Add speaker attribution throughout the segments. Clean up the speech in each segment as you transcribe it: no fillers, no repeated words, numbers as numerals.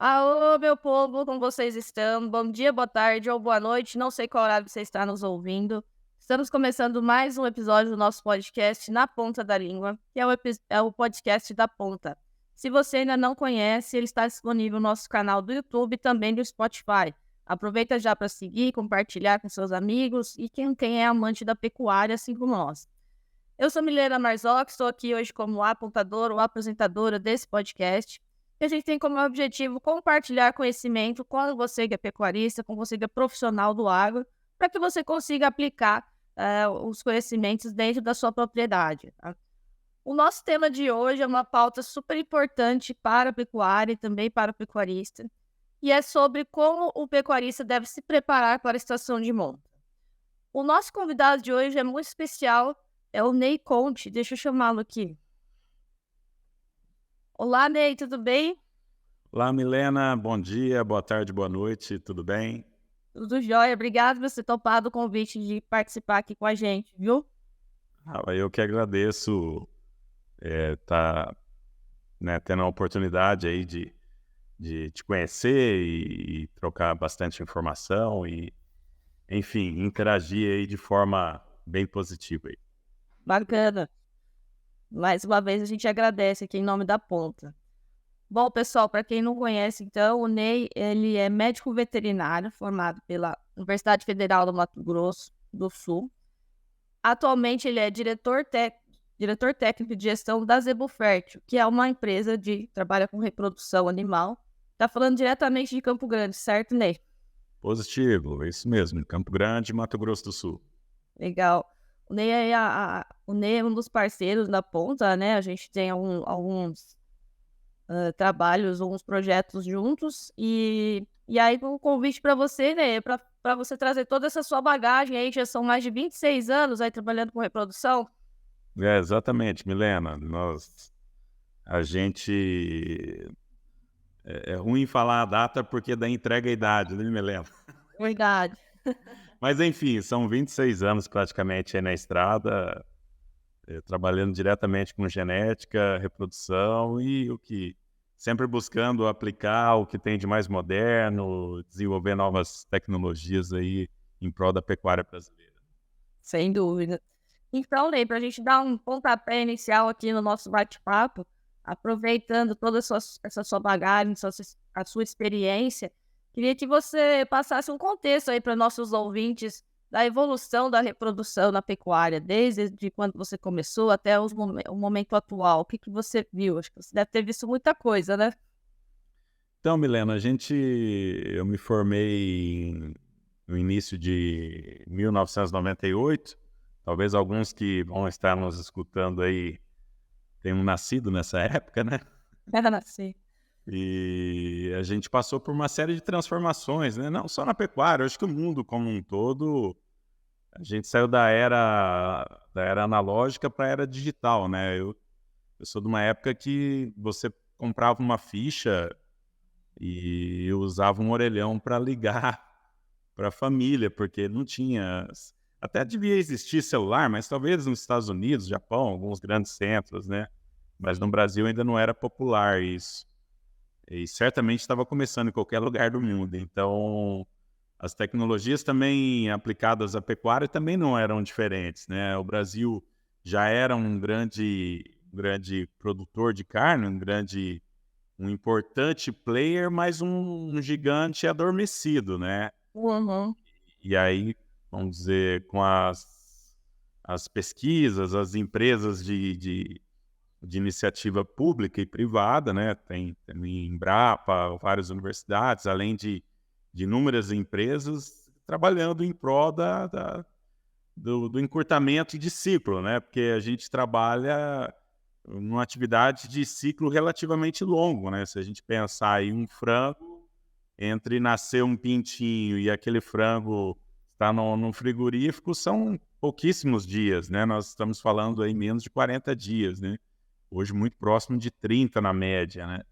Speaker 1: Alô, meu povo, como vocês estão? Bom dia, boa tarde ou boa noite, não sei qual horário você está nos ouvindo. Estamos começando mais um episódio do nosso podcast Na Ponta da Língua, que é o podcast da Ponta. Se você ainda não conhece, ele está disponível no nosso canal do YouTube e também do Spotify. Aproveita já para seguir, compartilhar com seus amigos e quem é amante da pecuária, assim como nós. Eu sou Milena Marzocchi, estou aqui hoje como apontadora ou apresentadora desse podcast. E a gente tem como objetivo compartilhar conhecimento com você que é pecuarista, com você que é profissional do agro, para que você consiga aplicar os conhecimentos dentro da sua propriedade. Tá? O nosso tema de hoje é uma pauta super importante para a pecuária e também para o pecuarista, e é sobre como o pecuarista deve se preparar para a estação de monta. O nosso convidado de hoje é muito especial, é o Ney Conte. Deixa eu chamá-lo aqui. Olá, Ney, tudo bem?
Speaker 2: Olá, Milena, bom dia, boa tarde, boa noite, tudo bem?
Speaker 1: Tudo jóia. Obrigado por você ter topado o convite de participar aqui com a gente, viu?
Speaker 2: Eu que agradeço tá, tendo a oportunidade aí de te conhecer e trocar bastante informação e, enfim, interagir aí de forma bem positiva aí.
Speaker 1: Bacana. Mais uma vez a gente agradece aqui em nome da Ponta. Bom, pessoal, para quem não conhece, então, o Ney, ele é médico veterinário formado pela Universidade Federal do Mato Grosso do Sul. Atualmente ele é diretor técnico de gestão da Zebu Fértil, que é uma empresa que trabalha com reprodução animal. Tá falando diretamente de Campo Grande, certo, Ney?
Speaker 2: Positivo, é isso mesmo, em Campo Grande, Mato Grosso do Sul.
Speaker 1: Legal. O Ney é um dos parceiros da Ponta, né? A gente tem alguns trabalhos, alguns projetos juntos. E aí, um convite para você, né? Para você trazer toda essa sua bagagem aí, já são mais de 26 anos aí trabalhando com reprodução.
Speaker 2: Exatamente, Milena, a gente, é ruim falar a data porque daí entrega a idade, né, Milena?
Speaker 1: Verdade.
Speaker 2: Mas enfim, são 26 anos praticamente aí na estrada, trabalhando diretamente com genética, reprodução e sempre buscando aplicar o que tem de mais moderno, desenvolver novas tecnologias aí em prol da pecuária brasileira.
Speaker 1: Sem dúvida. Então, Ney, para a gente dar um pontapé inicial aqui no nosso bate-papo, aproveitando toda essa sua bagagem, a sua experiência, queria que você passasse um contexto aí para nossos ouvintes da evolução da reprodução na pecuária, desde de quando você começou até o momento atual. O que você viu? Acho que você deve ter visto muita coisa, né?
Speaker 2: Então, Milena, eu me formei no início de 1998. Talvez alguns que vão estar nos escutando aí tenham nascido nessa época, né?
Speaker 1: Era nascer.
Speaker 2: E a gente passou por uma série de transformações, né? Não só na pecuária, acho que o mundo como um todo, a gente saiu da era analógica para a era digital, né? Eu sou de uma época que você comprava uma ficha e usava um orelhão para ligar para a família, porque não tinha. Até devia existir celular, mas talvez nos Estados Unidos, Japão, alguns grandes centros, né? Mas no Brasil ainda não era popular isso. E certamente estava começando em qualquer lugar do mundo. Então, as tecnologias também aplicadas à pecuária também não eram diferentes, né? O Brasil já era um grande produtor de carne, um importante player, mas um gigante adormecido, né?
Speaker 1: Uhum.
Speaker 2: E aí, vamos dizer, com as pesquisas, as empresas de iniciativa pública e privada, né? Tem Embrapa, várias universidades, além de inúmeras empresas trabalhando em prol do encurtamento de ciclo, né? Porque a gente trabalha numa atividade de ciclo relativamente longo, né? Se a gente pensar em um frango, entre nascer um pintinho e aquele frango estar no frigorífico, são pouquíssimos dias, né? Nós estamos falando aí menos de 40 dias, né? Hoje muito próximo de 30 na média, né?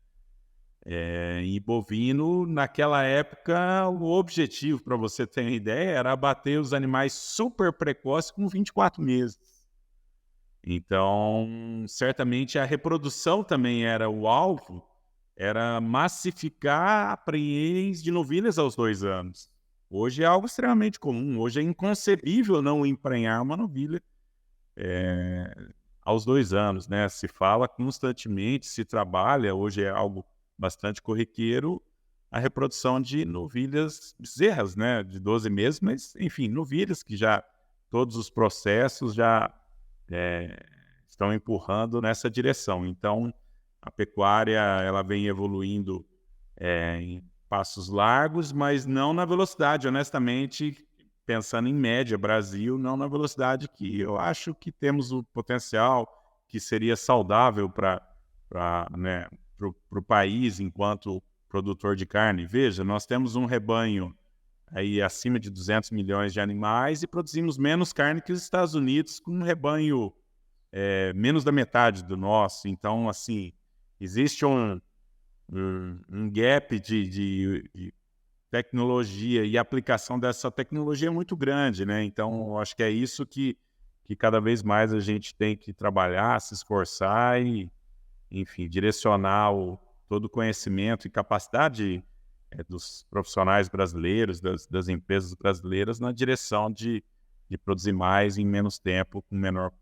Speaker 2: E bovino, naquela época, o objetivo, para você ter uma ideia, era abater os animais super precoces com 24 meses. Então, certamente a reprodução também era o alvo, era massificar a prenhez de novilhas aos 2 anos. Hoje é algo extremamente comum, hoje é inconcebível não emprenhar uma novilha aos 2 anos, né? Se fala constantemente, se trabalha, hoje é algo bastante corriqueiro, a reprodução de novilhas bezerras, né? De 12 meses, mas, enfim, novilhas que já todos os processos já estão empurrando nessa direção. Então, a pecuária ela vem evoluindo em passos largos, mas não na velocidade, honestamente, pensando em média, Brasil, não na velocidade que eu acho que temos o potencial, que seria saudável para né, o país enquanto produtor de carne. Veja, nós temos um rebanho aí acima de 200 milhões de animais e produzimos menos carne que os Estados Unidos, com um rebanho menos da metade do nosso. Então, assim, existe um gap de tecnologia e aplicação dessa tecnologia muito grande, né? Então, eu acho que é isso que cada vez mais a gente tem que trabalhar, se esforçar e, enfim, direcionar todo o conhecimento e capacidade dos profissionais brasileiros, das empresas brasileiras, na direção de produzir mais em menos tempo, com menor.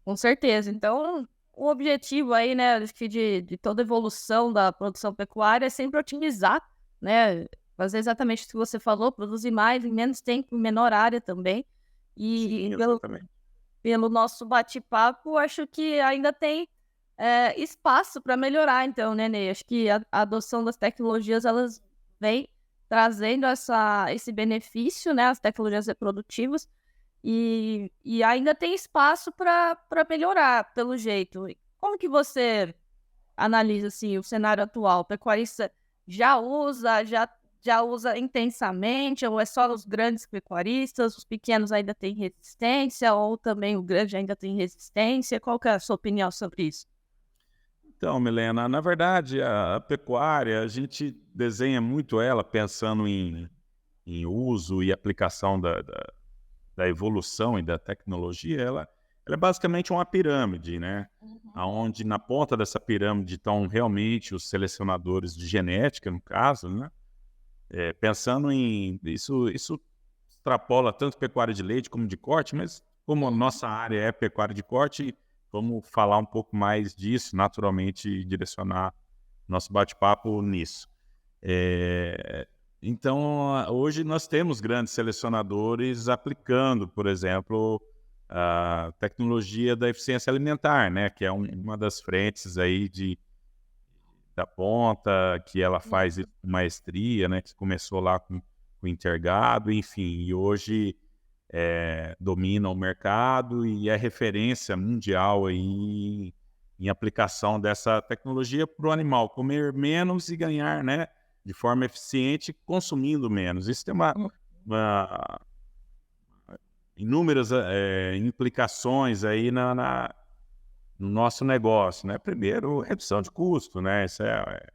Speaker 1: Com certeza. Então, o objetivo aí, né, acho que de toda evolução da produção pecuária é sempre otimizar, né, fazer exatamente o que você falou, produzir mais em menos tempo, em menor área também.
Speaker 2: Sim,
Speaker 1: E
Speaker 2: exatamente.
Speaker 1: pelo nosso bate-papo, acho que ainda tem espaço para melhorar, então, né, Ney? Acho que a adoção das tecnologias, elas vem trazendo esse benefício, né, as tecnologias reprodutivas, e ainda tem espaço para melhorar, pelo jeito. Como que você analisa, assim, o cenário atual? O pecuarista já usa intensamente, ou é só os grandes pecuaristas, os pequenos ainda têm resistência, ou também o grande ainda tem resistência? Qual que é a sua opinião sobre isso?
Speaker 2: Então, Milena, na verdade, a pecuária, a gente desenha muito ela pensando em uso e aplicação da evolução e da tecnologia. Ela é basicamente uma pirâmide, né?
Speaker 1: Uhum.
Speaker 2: Onde na ponta dessa pirâmide estão realmente os selecionadores de genética, no caso, né? Pensando em... Isso extrapola tanto pecuária de leite como de corte, mas como a nossa área é pecuária de corte, vamos falar um pouco mais disso, naturalmente, e direcionar nosso bate-papo nisso. Então, hoje nós temos grandes selecionadores aplicando, por exemplo, a tecnologia da eficiência alimentar, né, que é uma das frentes aí da ponta, que ela faz isso com maestria, né, que começou lá com o Intergado, enfim, e hoje domina o mercado e é referência mundial aí em aplicação dessa tecnologia para o animal comer menos e ganhar, né, de forma eficiente, consumindo menos. Isso tem uma inúmeras implicações aí no nosso negócio, né? Primeiro, redução de custo, né? Isso é a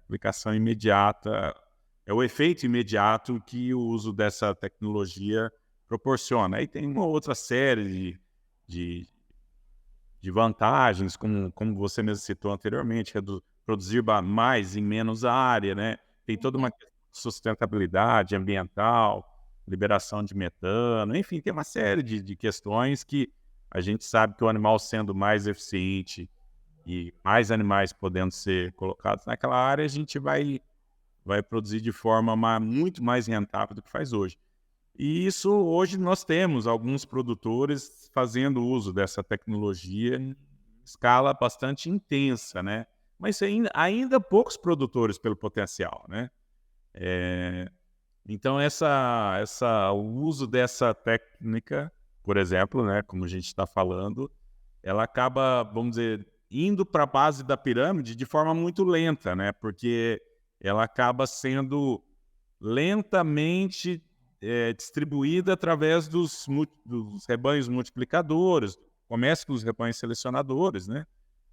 Speaker 2: aplicação imediata, é o efeito imediato que o uso dessa tecnologia proporciona. Aí tem uma outra série de, de vantagens, como você mesmo citou anteriormente, produzir mais em menos área, né? Tem toda uma questão de sustentabilidade ambiental, liberação de metano, enfim, tem uma série de questões que a gente sabe que o animal sendo mais eficiente e mais animais podendo ser colocados naquela área, a gente vai produzir de forma muito mais rentável do que faz hoje. E isso hoje nós temos alguns produtores fazendo uso dessa tecnologia em escala bastante intensa, né? Mas ainda poucos produtores pelo potencial, né? Então o uso dessa técnica, por exemplo, né, como a gente está falando, ela acaba, vamos dizer, indo para a base da pirâmide de forma muito lenta, né? Porque ela acaba sendo lentamente distribuída através dos rebanhos multiplicadores. Começa com os rebanhos selecionadores, né?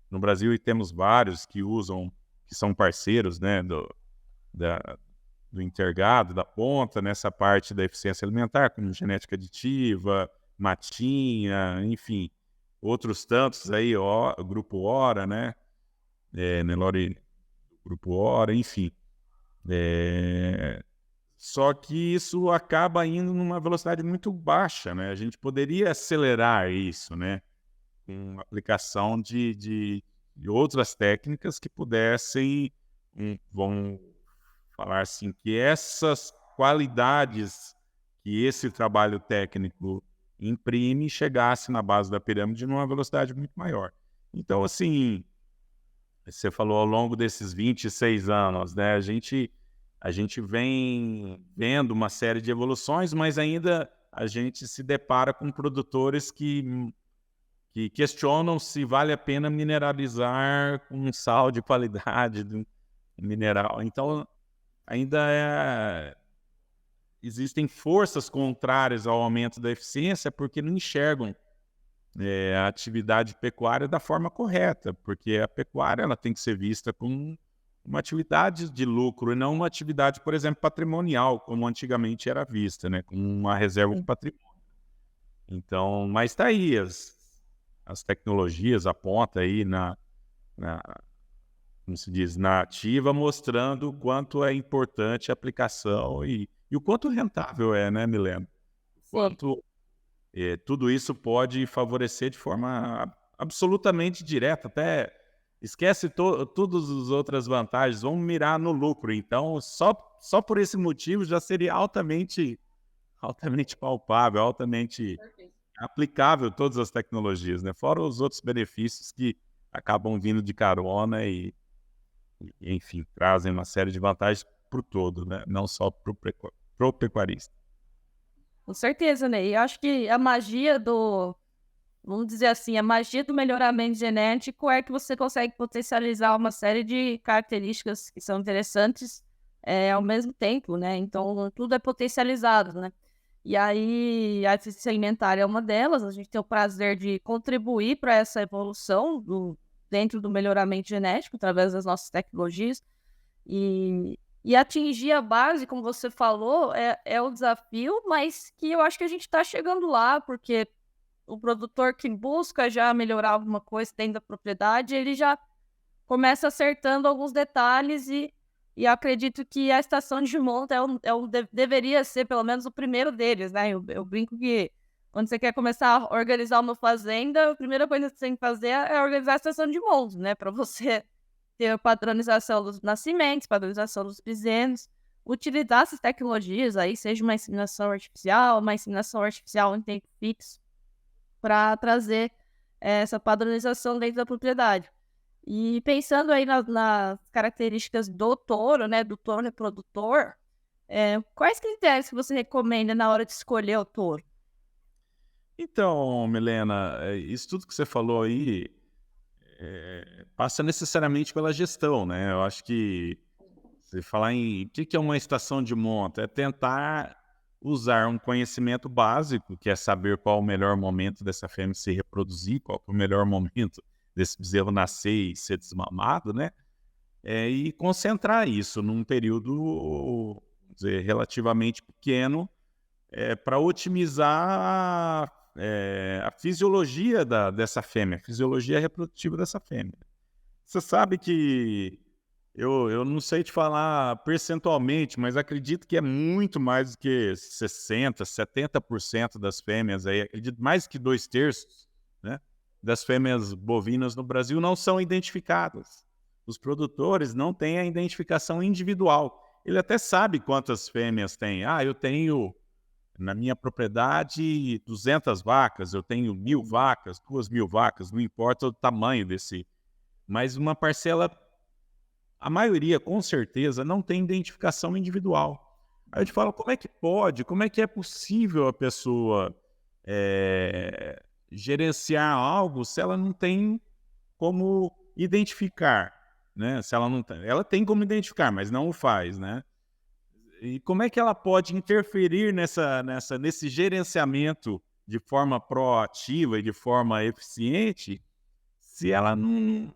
Speaker 2: No Brasil temos vários que usam, que são parceiros, né, do Intergado, da ponta, nessa parte da eficiência alimentar, como genética aditiva, matinha, enfim, outros tantos aí, o Grupo Hora, né? Nelore Grupo Ora, enfim. Só que isso acaba indo numa velocidade muito baixa, né? A gente poderia acelerar isso, né? Com aplicação de outras técnicas que pudessem, vamos falar assim, que essas qualidades que esse trabalho técnico imprime chegasse na base da pirâmide numa velocidade muito maior. Então, assim, você falou ao longo desses 26 anos, né? A gente vem vendo uma série de evoluções, mas ainda a gente se depara com produtores que questionam se vale a pena mineralizar com sal de qualidade do mineral. Então, ainda existem forças contrárias ao aumento da eficiência porque não enxergam a atividade pecuária da forma correta, porque a pecuária ela tem que ser vista como uma atividade de lucro e não uma atividade, por exemplo, patrimonial, como antigamente era vista, né, como uma reserva de patrimônio. Então, mas está aí, as tecnologias apontam aí como se diz, na ativa, mostrando o quanto é importante a aplicação e o quanto rentável é, né, Milena? Quanto tudo isso pode favorecer de forma absolutamente direta, até esquece todas as outras vantagens, vamos mirar no lucro. Então, só por esse motivo já seria altamente palpável, altamente aplicável todas as tecnologias, né? Fora os outros benefícios que acabam vindo de carona e enfim, trazem uma série de vantagens para o todo, né? Não só para o pecuarista.
Speaker 1: Com certeza, né? E eu acho que a magia vamos dizer assim, a magia do melhoramento genético é que você consegue potencializar uma série de características que são interessantes ao mesmo tempo, né? Então, tudo é potencializado, né? E aí, a eficiência alimentar é uma delas. A gente tem o prazer de contribuir para essa evolução dentro do melhoramento genético, através das nossas tecnologias. E atingir a base, como você falou, é o desafio, mas que eu acho que a gente está chegando lá, porque o produtor que busca já melhorar alguma coisa dentro da propriedade, ele já começa acertando alguns detalhes e acredito que a estação de monta deveria ser pelo menos o primeiro deles, né? Eu brinco que quando você quer começar a organizar uma fazenda, a primeira coisa que você tem que fazer é organizar a estação de monta, né? Para você ter a padronização dos nascimentos, padronização dos bisenos, utilizar essas tecnologias aí, seja uma inseminação artificial em tempo fixo, para trazer essa padronização dentro da propriedade. E pensando aí nas características do touro, né, do touro reprodutor, quais critérios que você recomenda na hora de escolher o touro?
Speaker 2: Então, Milena, isso tudo que você falou aí passa necessariamente pela gestão, né? Eu acho que você falar em o que é uma estação de monta, é tentar usar um conhecimento básico, que é saber qual o melhor momento dessa fêmea se reproduzir, qual é o melhor momento desse bezerro nascer e ser desmamado, né? E concentrar isso num período, vamos dizer, relativamente pequeno, para otimizar a fisiologia dessa fêmea, a fisiologia reprodutiva dessa fêmea. Você sabe que eu não sei te falar percentualmente, mas acredito que é muito mais do que 60%, 70% das fêmeas, aí, acredito mais que 2/3, né, das fêmeas bovinas no Brasil não são identificadas. Os produtores não têm a identificação individual. Ele até sabe quantas fêmeas tem. Eu tenho na minha propriedade 200 vacas, eu tenho 1.000 vacas, 2.000 vacas, não importa o tamanho desse. Mas uma parcela, a maioria, com certeza, não tem identificação individual. Aí eu te falo, como é que pode, como é que é possível a pessoa gerenciar algo se ela não tem como identificar, né? Se ela não tem, ela tem como identificar, mas não o faz, né? E como é que ela pode interferir nesse gerenciamento de forma proativa e de forma eficiente se ela não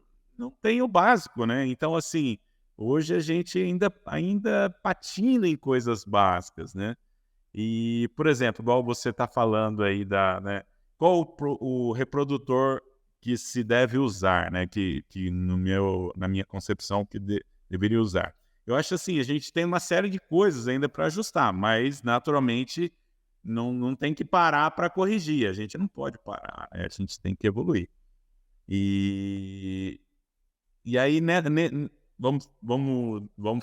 Speaker 2: tem o básico, né? Então, assim, hoje a gente ainda patina em coisas básicas, né? E, por exemplo, igual você está falando aí né, qual o reprodutor que se deve usar, né? Que na minha concepção que deveria usar. Eu acho assim, a gente tem uma série de coisas ainda para ajustar, mas naturalmente não tem que parar para corrigir. A gente não pode parar, né? A gente tem que evoluir. E aí, né, vamos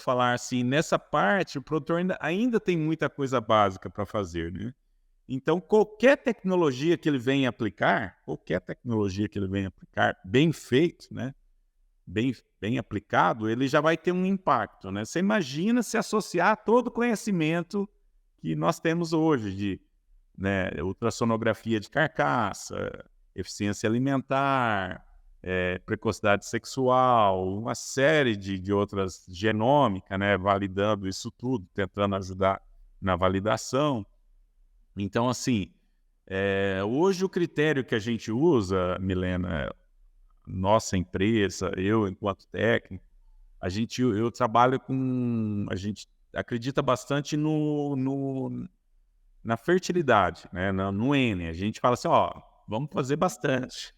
Speaker 2: falar assim, nessa parte, o produtor ainda tem muita coisa básica para fazer, né? Então, qualquer tecnologia que ele venha aplicar, bem feito, né? Bem aplicado, ele já vai ter um impacto, né? Você imagina se associar todo o conhecimento que nós temos hoje de, né, ultrassonografia de carcaça, eficiência alimentar, precocidade sexual, uma série de outras, genômica, né, validando isso tudo, tentando ajudar na validação. Então, assim, hoje o critério que a gente usa, Milena, nossa empresa, eu enquanto técnico, eu trabalho a gente acredita bastante na fertilidade, né, no N. A gente fala assim, ó, vamos fazer bastante.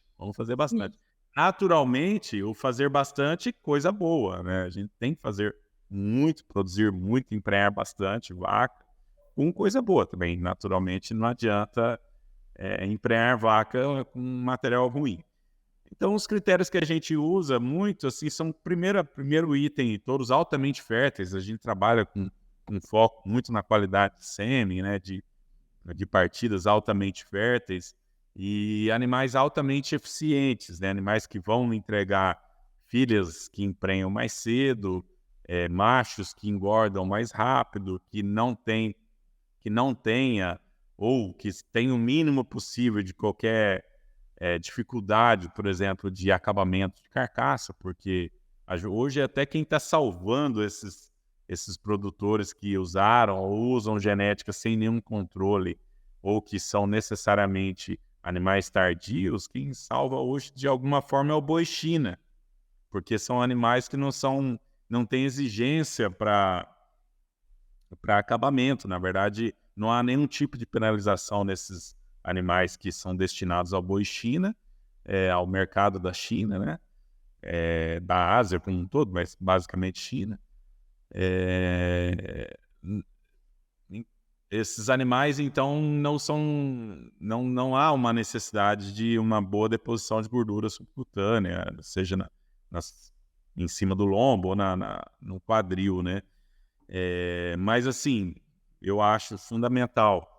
Speaker 2: Naturalmente, o fazer bastante, coisa boa, né? A gente tem que fazer muito, produzir muito, emprenhar bastante vaca, com coisa boa também. Naturalmente, não adianta emprenhar vaca com material ruim. Então, os critérios que a gente usa muito, assim, são primeiro item, todos altamente férteis. A gente trabalha com foco muito na qualidade de sêmen, né? De partidas altamente férteis e animais altamente eficientes, né? Animais que vão entregar filhas que emprenham mais cedo, machos que engordam mais rápido, que não tenha ou que tenha o mínimo possível de qualquer dificuldade, por exemplo, de acabamento de carcaça, porque hoje até quem está salvando esses produtores que usaram ou usam genética sem nenhum controle ou que são necessariamente animais tardios, quem salva hoje de alguma forma é o boi China, porque são animais que não têm exigência para acabamento. Na verdade, não há nenhum tipo de penalização nesses animais que são destinados ao boi China, ao mercado da China, né? Da Ásia como um todo, mas basicamente China. Esses animais, então, não há uma necessidade de uma boa deposição de gordura subcutânea, seja em cima do lombo ou no quadril, né? Mas, assim, eu acho fundamental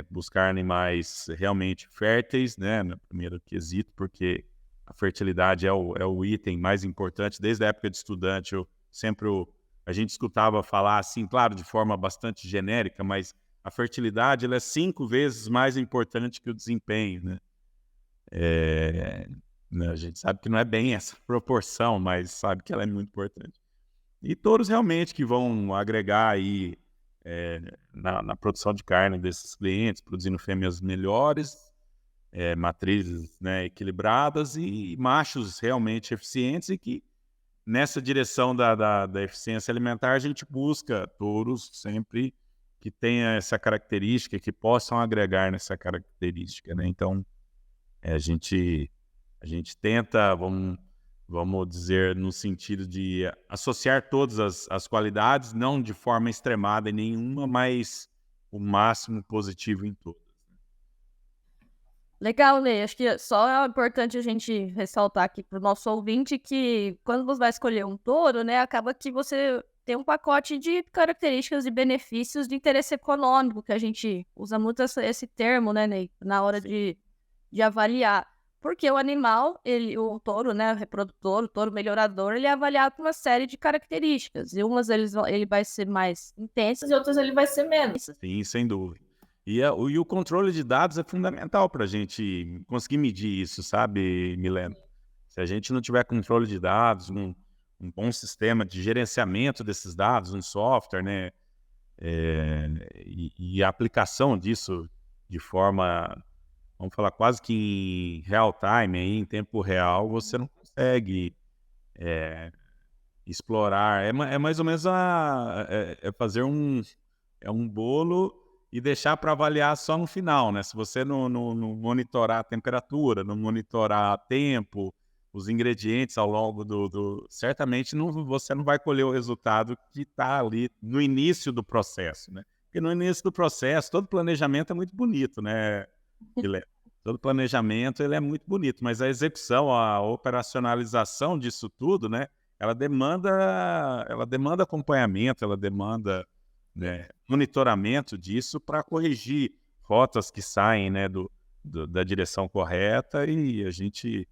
Speaker 2: buscar animais realmente férteis, né, no primeiro quesito, porque a fertilidade é o item mais importante. Desde a época de estudante, a gente escutava falar assim, claro, de forma bastante genérica, mas a fertilidade ela é 5 vezes mais importante que o desempenho, né? A gente sabe que não é bem essa proporção, mas sabe que ela é muito importante. E touros realmente que vão agregar aí na produção de carne desses clientes, produzindo fêmeas melhores, matrizes, né, equilibradas e machos realmente eficientes e que nessa direção da eficiência alimentar a gente busca touros sempre que tenha essa característica, que possam agregar nessa característica, né? Então, a gente tenta, vamos dizer, no sentido de associar todas as qualidades, não de forma extremada em nenhuma, mas o máximo positivo em todas.
Speaker 1: Legal, Lê. Acho que só é importante a gente ressaltar aqui para o nosso ouvinte que quando você vai escolher um touro, né, acaba que você tem um pacote de características e benefícios de interesse econômico, que a gente usa muito esse termo, né, Ney, na hora de avaliar. Porque o animal, o touro, né, o reprodutor, o touro melhorador, ele é avaliado por uma série de características. E umas ele vai ser mais intenso e outras ele vai ser menos.
Speaker 2: Sim, sem dúvida. E o controle de dados é fundamental para a gente conseguir medir isso, sabe, Milena? Se a gente não tiver controle de dados, um bom sistema de gerenciamento desses dados, um software, né, e a aplicação disso de forma, vamos falar, quase que em real time, aí, em tempo real, você não consegue explorar. É mais ou menos fazer um bolo e deixar para avaliar só no final, né? Se você não monitorar a temperatura, não monitorar tempo, os ingredientes ao longo certamente você não vai colher o resultado que está ali no início do processo, né? Porque no início do processo, todo planejamento é muito bonito, né, Guilherme? Todo planejamento ele é muito bonito, mas a execução, a operacionalização disso tudo, né? Ela demanda acompanhamento, ela demanda, né, monitoramento disso para corrigir rotas que saem, né, da direção correta, e a gente,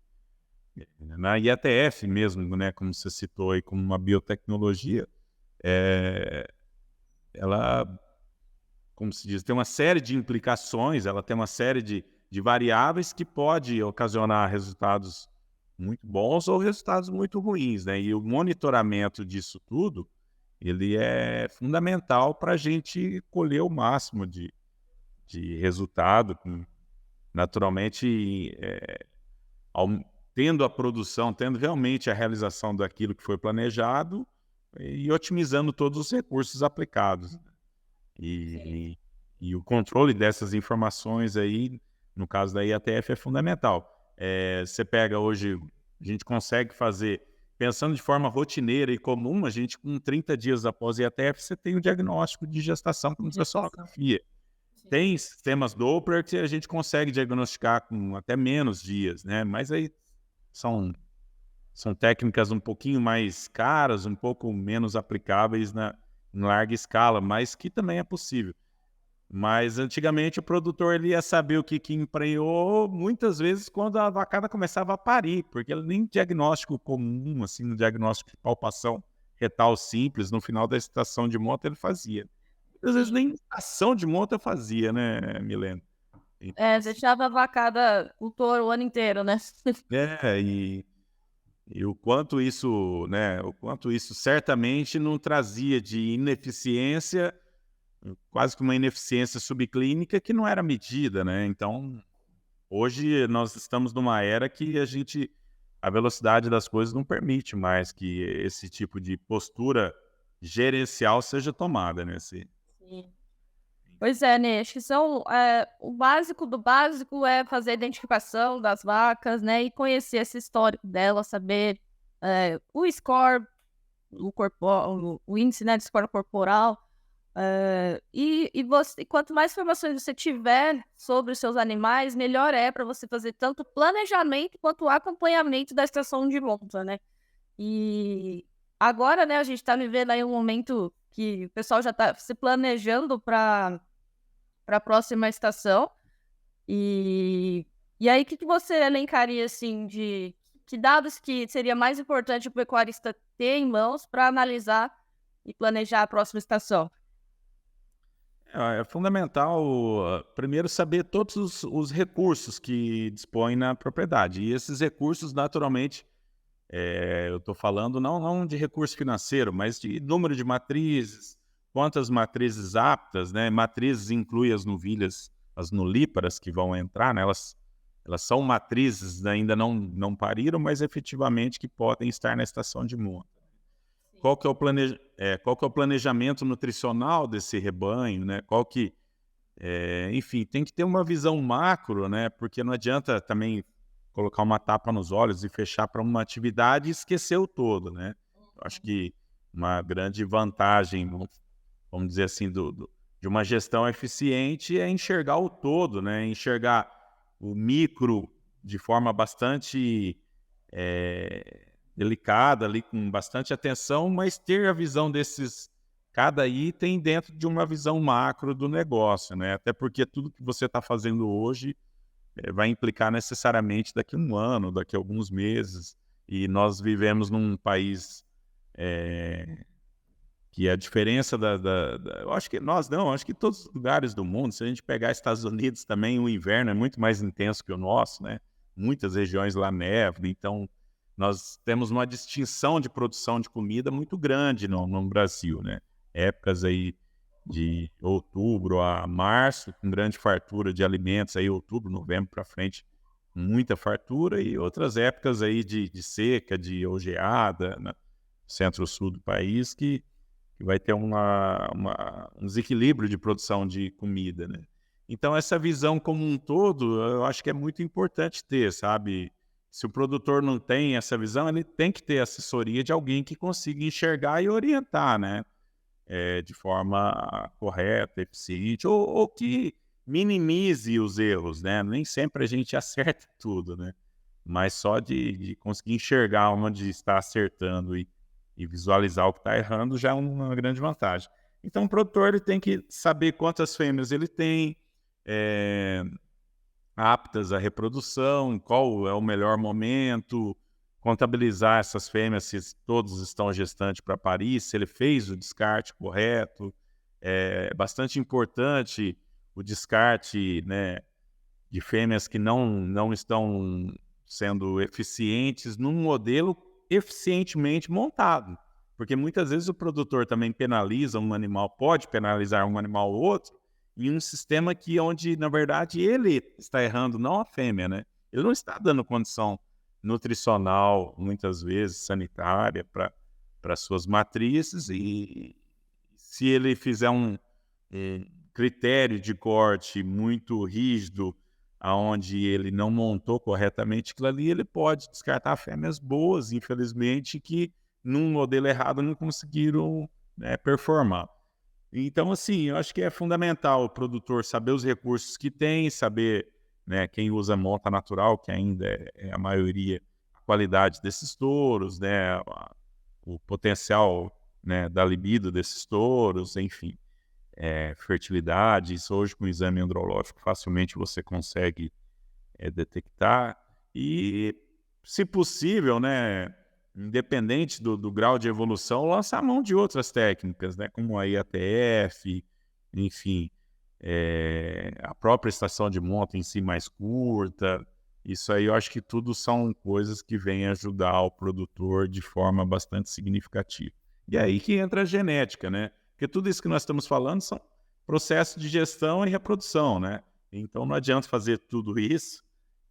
Speaker 2: na IATF mesmo, né, como você citou aí, como uma biotecnologia, ela, como se diz, tem uma série de implicações, ela tem uma série de variáveis que pode ocasionar resultados muito bons ou resultados muito ruins, né? E o monitoramento disso tudo, ele é fundamental para a gente colher o máximo de resultado, naturalmente, tendo a produção, tendo realmente a realização daquilo que foi planejado e otimizando todos os recursos aplicados. E o controle dessas informações aí, no caso da IATF, é fundamental. Você pega hoje, a gente consegue fazer, pensando de forma rotineira e comum, a gente com 30 dias após a IATF, você tem o diagnóstico de gestação com ultrassonografia. Tem sistemas Doppler que a gente consegue diagnosticar com até menos dias, né? Mas aí são técnicas um pouquinho mais caras, um pouco menos aplicáveis em larga escala, mas que também é possível. Mas antigamente o produtor ele ia saber o que emprenhou muitas vezes quando a vacada começava a parir, porque ele nem diagnóstico comum, assim, no diagnóstico de palpação retal simples, no final da estação de monta ele fazia. Às vezes nem estação de monta fazia, né, Milena?
Speaker 1: Deixava a vacada o touro o ano inteiro, né?
Speaker 2: E o quanto isso, né, certamente não trazia de ineficiência, quase que uma ineficiência subclínica que não era medida, né? Então, hoje nós estamos numa era que a velocidade das coisas não permite mais que esse tipo de postura gerencial seja tomada, né?
Speaker 1: Sim. Pois é, né? Acho que o básico do básico é fazer a identificação das vacas, né? E conhecer esse histórico dela, saber o score, o índice, né, de score corporal. Quanto mais informações você tiver sobre os seus animais, melhor é para você fazer tanto planejamento quanto acompanhamento da estação de monta, né? E agora, né, a gente está vivendo aí um momento que o pessoal já está se planejando para a próxima estação. E aí, o que você elencaria, assim, de que dados que seria mais importante o pecuarista ter em mãos para analisar e planejar a próxima estação?
Speaker 2: É fundamental, primeiro, saber todos os recursos que dispõe na propriedade. E esses recursos, naturalmente, eu estou falando não de recurso financeiro, mas de número de matrizes, quantas matrizes aptas, né? Matrizes inclui as novilhas, as nulíparas que vão entrar, né? Elas são matrizes, ainda não pariram, mas efetivamente que podem estar na estação de monta. Qual que é o planejamento nutricional desse rebanho, né? Enfim, tem que ter uma visão macro, né? Porque não adianta também colocar uma tapa nos olhos e fechar para uma atividade e esquecer o todo, né? Eu acho que uma grande vantagem, vamos dizer assim, de uma gestão eficiente é enxergar o todo, né? Enxergar o micro de forma bastante delicada, ali com bastante atenção, mas ter a visão cada item dentro de uma visão macro do negócio, né? Até porque tudo que você está fazendo hoje vai implicar necessariamente daqui a um ano, daqui a alguns meses, e nós vivemos num país que a diferença eu acho que acho que todos os lugares do mundo, se a gente pegar Estados Unidos também, o inverno é muito mais intenso que o nosso, né? Muitas regiões lá nevam, então nós temos uma distinção de produção de comida muito grande no Brasil, né? Épocas aí de outubro a março, com grande fartura de alimentos, aí outubro, novembro para frente, muita fartura, e outras épocas aí de seca, de geada, no centro-sul do país, que que vai ter um desequilíbrio de produção de comida, né? Então, essa visão como um todo, eu acho que é muito importante ter, sabe? Se o produtor não tem essa visão, ele tem que ter assessoria de alguém que consiga enxergar e orientar, né? De forma correta, eficiente, ou que minimize os erros, né? Nem sempre a gente acerta tudo, né? Mas só de conseguir enxergar onde está acertando e visualizar o que está errando já é uma grande vantagem. Então, o produtor ele tem que saber quantas fêmeas ele tem, é, aptas à reprodução, qual é o melhor momento, contabilizar essas fêmeas se todos estão gestantes para parir, se ele fez o descarte correto. É bastante importante o descarte, né, de fêmeas que não estão sendo eficientes num modelo eficientemente montado. Porque muitas vezes o produtor também penaliza um animal, pode penalizar um animal ou outro, em um sistema onde, na verdade, ele está errando, não a fêmea, né? Ele não está dando condição nutricional, muitas vezes sanitária, para suas matrizes, e se ele fizer um critério de corte muito rígido, aonde ele não montou corretamente aquilo ali, ele pode descartar fêmeas boas, infelizmente, que num modelo errado não conseguiram, né, performar. Então, assim, eu acho que é fundamental o produtor saber os recursos que tem, saber, né, quem usa monta natural, que ainda é a maioria, a qualidade desses touros, né, o potencial, né, da libido desses touros, enfim, fertilidade. Isso hoje com o exame andrológico facilmente você consegue detectar. E, se possível, né, independente do grau de evolução, lançar a mão de outras técnicas, né, como a IATF, enfim, a própria estação de monta em si mais curta. Isso aí eu acho que tudo são coisas que vêm ajudar o produtor de forma bastante significativa. E aí que entra a genética, né? Porque tudo isso que nós estamos falando são processos de gestão e reprodução, né? Então não adianta fazer tudo isso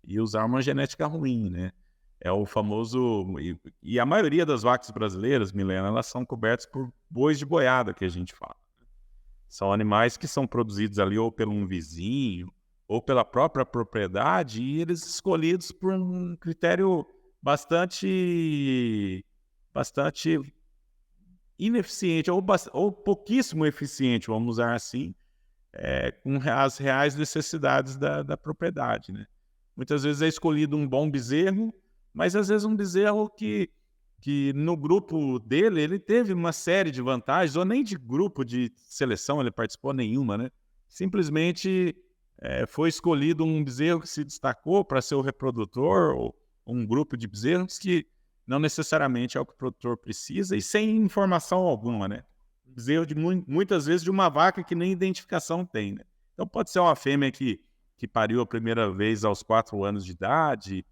Speaker 2: e usar uma genética ruim, né? É o famoso... E a maioria das vacas brasileiras, Milena, elas são cobertas por bois de boiada, que a gente fala. São animais que são produzidos ali ou pelo um vizinho, ou pela própria propriedade, e eles escolhidos por um critério bastante ineficiente, ou pouquíssimo eficiente, vamos usar assim, com as reais necessidades da propriedade, né? Muitas vezes é escolhido um bom bezerro, mas às vezes um bezerro que no grupo dele, ele teve uma série de vantagens, ou nem de grupo de seleção ele participou nenhuma, né? Simplesmente foi escolhido um bezerro que se destacou para ser o reprodutor, ou um grupo de bezerros que não necessariamente é o que o produtor precisa, e sem informação alguma, né? Bezerro muitas vezes de uma vaca que nem identificação tem, né? Então pode ser uma fêmea que pariu a primeira vez aos 4 anos de idade,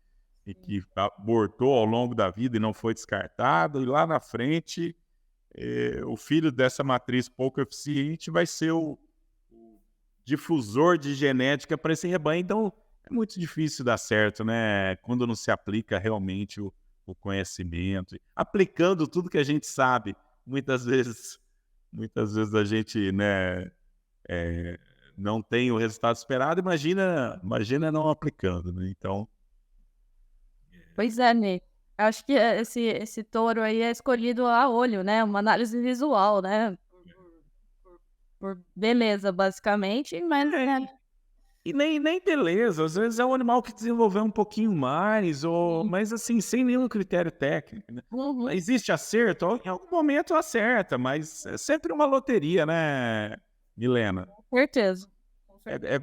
Speaker 2: e que abortou ao longo da vida e não foi descartado, e lá na frente o filho dessa matriz pouco eficiente vai ser o difusor de genética para esse rebanho. Então é muito difícil dar certo, né? Quando não se aplica realmente o conhecimento, aplicando tudo que a gente sabe, muitas vezes a gente, né, não tem o resultado esperado. Imagina não aplicando, né? Então...
Speaker 1: Pois é, Ney. Acho que esse touro aí é escolhido a olho, né? Uma análise visual, né? Por beleza, basicamente, mas
Speaker 2: E nem beleza, às vezes é um animal que desenvolveu um pouquinho mais, mas assim, sem nenhum critério técnico, né?
Speaker 1: Uhum.
Speaker 2: Existe acerto? Em algum momento acerta, mas é sempre uma loteria, né, Milena?
Speaker 1: Com certeza.
Speaker 2: É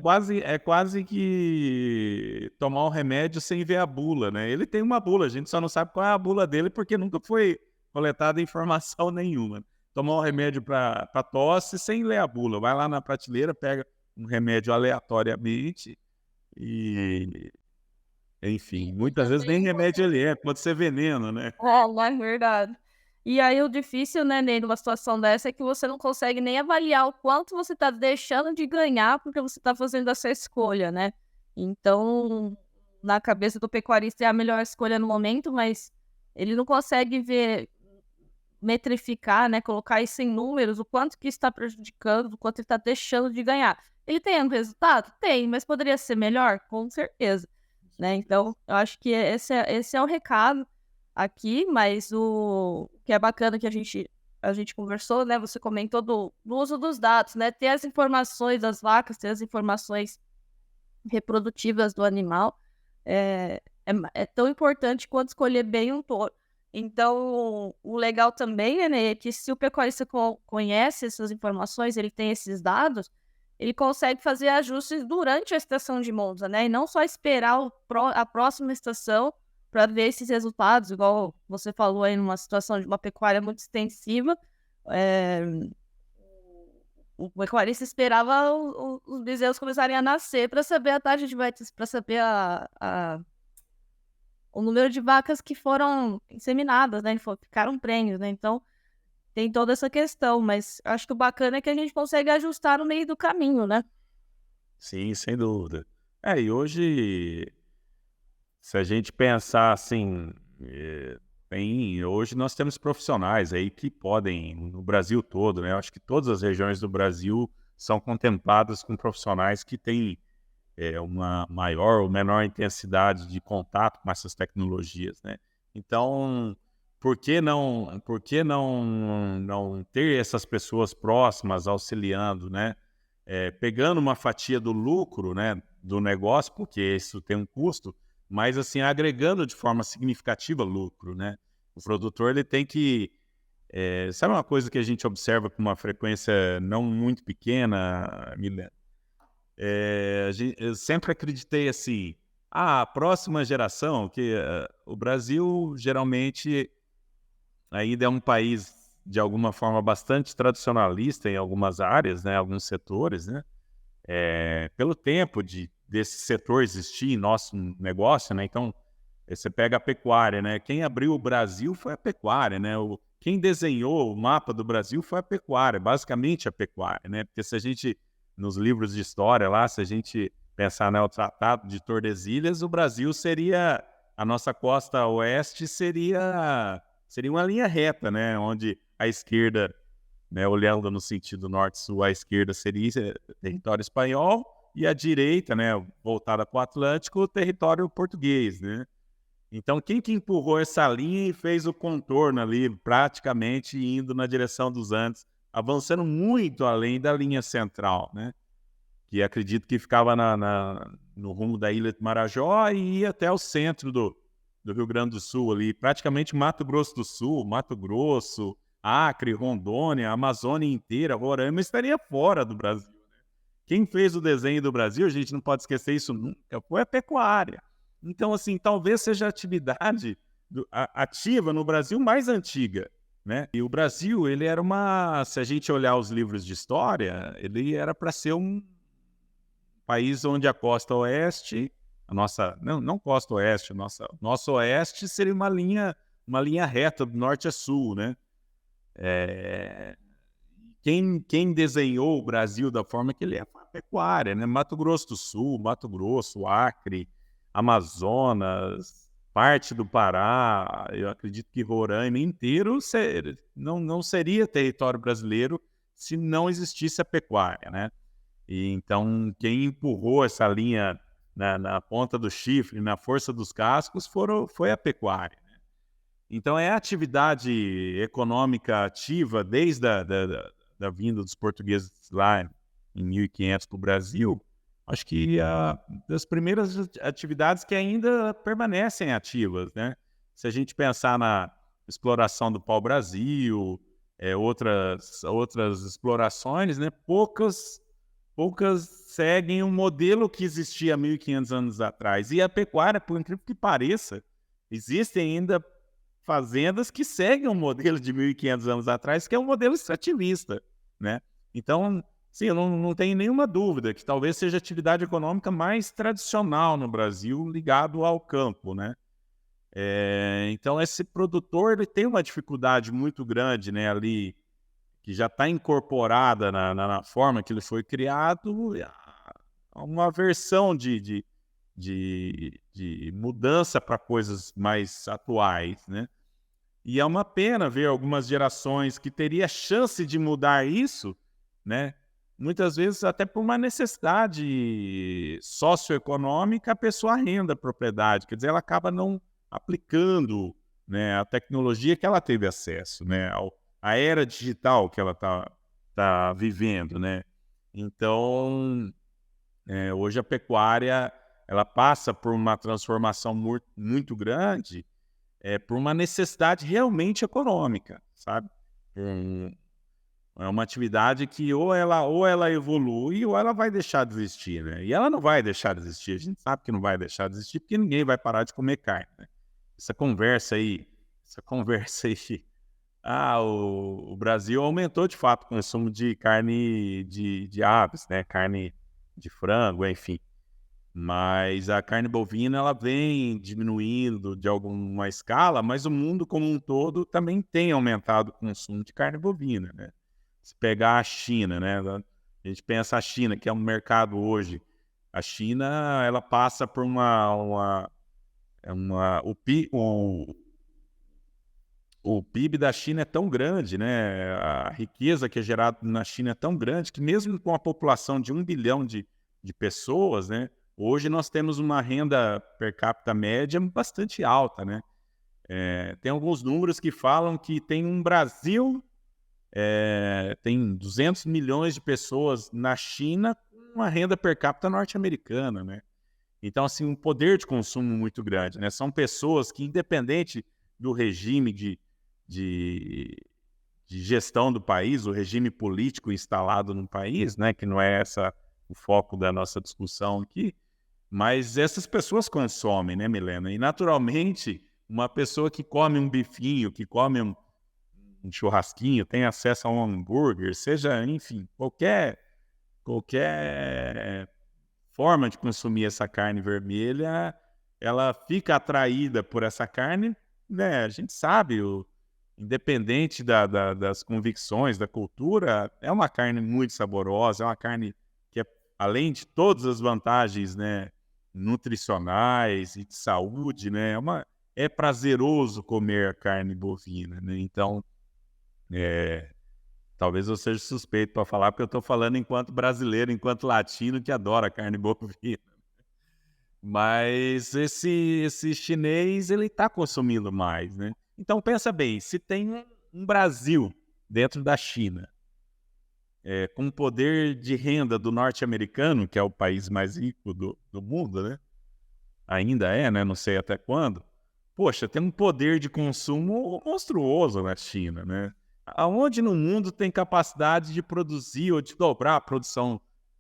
Speaker 2: quase que tomar um remédio sem ver a bula, né? Ele tem uma bula, a gente só não sabe qual é a bula dele porque nunca foi coletada informação nenhuma. Tomar um remédio para tosse sem ler a bula. Vai lá na prateleira, pega um remédio aleatoriamente e, enfim, muitas vezes nem remédio ele pode ser veneno, né?
Speaker 1: É verdade. E aí o difícil, né, Ney, numa situação dessa é que você não consegue nem avaliar o quanto você tá deixando de ganhar porque você tá fazendo essa escolha, né? Então, na cabeça do pecuarista é a melhor escolha no momento, mas ele não consegue ver metrificar, né, colocar isso em números, o quanto que está prejudicando, o quanto ele está deixando de ganhar. Ele tem um resultado? Tem, mas poderia ser melhor? Com certeza, né? Então, eu acho que esse é o recado aqui, mas o que é bacana que a gente conversou, né? Você comentou do uso dos dados, né? Ter as informações das vacas, ter as informações reprodutivas do animal é tão importante quanto escolher bem um touro. Então, o legal também, né, é que se o pecuarista conhece essas informações, ele tem esses dados, ele consegue fazer ajustes durante a estação de monta, né? E não só esperar a próxima estação para ver esses resultados, igual você falou aí numa situação de uma pecuária muito extensiva. O pecuarista esperava os bezerros começarem a nascer para saber a taxa de vacas, para saber o número de vacas que foram inseminadas, né? Ficaram prenhes, né? Então, tem toda essa questão, mas acho que o bacana é que a gente consegue ajustar no meio do caminho, né?
Speaker 2: Sim, sem dúvida. E hoje, se a gente pensar assim, hoje nós temos profissionais aí que podem, no Brasil todo, né? Eu acho que todas as regiões do Brasil são contempladas com profissionais que têm uma maior ou menor intensidade de contato com essas tecnologias, né? Então, por que não ter essas pessoas próximas auxiliando, né? Pegando uma fatia do lucro, né, do negócio, porque isso tem um custo, mas assim, agregando de forma significativa lucro, né? O produtor ele tem que... sabe uma coisa que a gente observa com uma frequência não muito pequena, Milena? Eu sempre acreditei assim, a próxima geração, que o Brasil geralmente ainda é um país de alguma forma bastante tradicionalista em algumas áreas, né, alguns setores, né, pelo tempo desse setor existir em nosso negócio, né, então você pega a pecuária, né, quem abriu o Brasil foi a pecuária, né, quem desenhou o mapa do Brasil foi a pecuária, basicamente a pecuária, né, porque se a gente, nos livros de história lá, se a gente pensar, né, o Tratado de Tordesilhas, o Brasil seria, a nossa costa oeste seria uma linha reta, né, onde a esquerda, né, olhando no sentido norte-sul, a esquerda seria território espanhol e a direita, né, voltada para o Atlântico, o território português, né. Então, quem que empurrou essa linha e fez o contorno ali, praticamente indo na direção dos Andes, avançando muito além da linha central, né? Que acredito que ficava no rumo da Ilha de Marajó e ia até o centro do Rio Grande do Sul, ali, praticamente Mato Grosso do Sul, Mato Grosso, Acre, Rondônia, a Amazônia inteira, Roraima estaria fora do Brasil. Quem fez o desenho do Brasil, a gente não pode esquecer isso nunca, foi a pecuária. Então, assim, talvez seja a atividade ativa no Brasil mais antiga, né? E o Brasil, ele era se a gente olhar os livros de história, ele era para ser um país onde a costa oeste, não costa oeste, nosso oeste seria uma linha reta do norte a sul, né? Quem desenhou o Brasil da forma que ele é foi a pecuária, né? Mato Grosso do Sul, Mato Grosso, Acre, Amazonas, parte do Pará, eu acredito que Roraima inteiro não seria território brasileiro se não existisse a pecuária, né? E então quem empurrou essa linha na ponta do chifre, na força dos cascos, foi a pecuária. Né? Então é a atividade econômica ativa desde da vinda dos portugueses lá em 1500 para o Brasil, acho que das primeiras atividades que ainda permanecem ativas, né? Se a gente pensar na exploração do pau-brasil, outras explorações, né? Poucas seguem um modelo que existia há 1.500 anos atrás. E a pecuária, por incrível que pareça, existem ainda fazendas que seguem um modelo de 1.500 anos atrás, que é um modelo extrativista, né? Então, sim, eu não tenho nenhuma dúvida que talvez seja a atividade econômica mais tradicional no Brasil ligado ao campo, né? Então, esse produtor ele tem uma dificuldade muito grande, né, ali, que já está incorporada na forma que ele foi criado, uma versão de mudança para coisas mais atuais, né? E é uma pena ver algumas gerações que teria chance de mudar isso, né? Muitas vezes até por uma necessidade socioeconômica, a pessoa arrenda a propriedade, quer dizer, ela acaba não aplicando, né, a tecnologia que ela teve acesso, né, a era digital que ela tá vivendo, né. Então, hoje a pecuária ela passa por uma transformação muito grande, por uma necessidade realmente econômica, sabe. É uma atividade que ou ela evolui ou ela vai deixar de existir, né. E ela não vai deixar de existir, a gente sabe que não vai deixar de existir, porque ninguém vai parar de comer carne, né. Essa conversa aí, o Brasil aumentou de fato o consumo de carne de aves, né, carne de frango, enfim. Mas a carne bovina ela vem diminuindo de alguma escala, mas o mundo como um todo também tem aumentado o consumo de carne bovina, né. Se pegar a China, né, a gente pensa a China, que é um mercado hoje, a China ela passa por o PIB da China é tão grande, né, a riqueza que é gerada na China é tão grande que mesmo com a população de 1 bilhão de pessoas, né, hoje nós temos uma renda per capita média bastante alta, né. Tem alguns números que falam que tem um Brasil, tem 200 milhões de pessoas na China com uma renda per capita norte-americana, né. Então, assim, um poder de consumo muito grande, né. São pessoas que, independente do regime de gestão do país, o regime político instalado no país, né, que não é essa o foco da nossa discussão aqui, mas essas pessoas consomem, né, Milena? E naturalmente, uma pessoa que come um bifinho, que come um churrasquinho, tem acesso a um hambúrguer, seja, enfim, qualquer forma de consumir essa carne vermelha, ela fica atraída por essa carne, né? A gente sabe, independente das convicções, da cultura, é uma carne muito saborosa, é uma carne que, além de todas as vantagens, né, nutricionais e de saúde, né, é prazeroso comer a carne bovina, né? Então, é, talvez eu seja suspeito para falar, porque eu estou falando enquanto brasileiro, enquanto latino que adora carne bovina. Mas esse chinês, ele está consumindo mais, né. Então pensa bem, se tem um Brasil dentro da China, com o poder de renda do norte-americano, que é o país mais rico do mundo, né, ainda é, né, não sei até quando, poxa, tem um poder de consumo monstruoso na China, né. Aonde no mundo tem capacidade de produzir ou de dobrar a produção,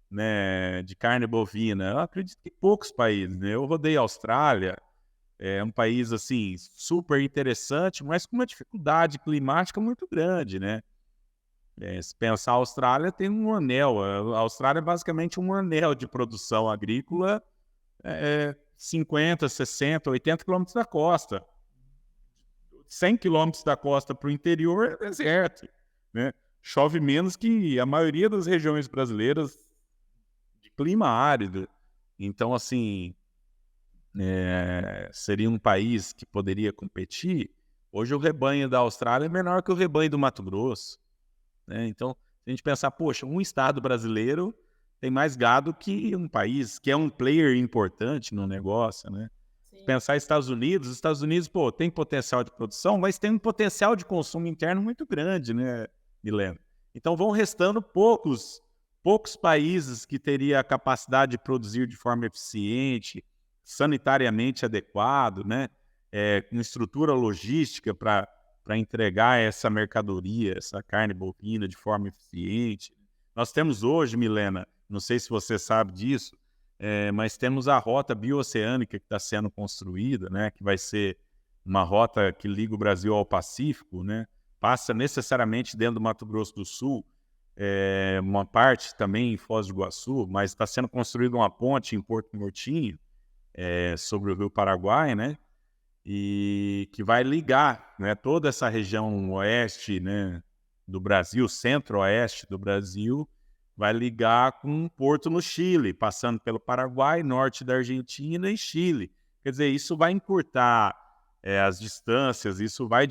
Speaker 2: né, de carne bovina? Eu acredito que poucos países, né. Eu rodei a Austrália, é um país, assim, super interessante, mas com uma dificuldade climática muito grande, né. Se pensar a Austrália tem um anel, a Austrália é basicamente um anel de produção agrícola, 50, 60, 80 quilômetros da costa. 100 quilômetros da costa para o interior é deserto, né. Chove menos que a maioria das regiões brasileiras de clima árido. Então, assim, seria um país que poderia competir. Hoje o rebanho da Austrália é menor que o rebanho do Mato Grosso, né. Então, se a gente pensar, poxa, um estado brasileiro tem mais gado que um país que é um player importante no negócio, né.
Speaker 1: Sim.
Speaker 2: Pensar os Estados Unidos, pô, tem potencial de produção, mas tem um potencial de consumo interno muito grande, né, Milena? Então vão restando poucos países que teria a capacidade de produzir de forma eficiente, sanitariamente adequado, né, com estrutura logística para entregar essa mercadoria, essa carne bovina de forma eficiente. Nós temos hoje, Milena, não sei se você sabe disso, mas temos a rota bioceânica que está sendo construída, né, que vai ser uma rota que liga o Brasil ao Pacífico, né, passa necessariamente dentro do Mato Grosso do Sul, uma parte também em Foz do Iguaçu, mas está sendo construída uma ponte em Porto Murtinho, sobre o Rio Paraguai, né, e que vai ligar, né, toda essa região oeste, né, do Brasil, centro-oeste do Brasil, vai ligar com um porto no Chile, passando pelo Paraguai, norte da Argentina e Chile. Quer dizer, isso vai encurtar as distâncias, isso vai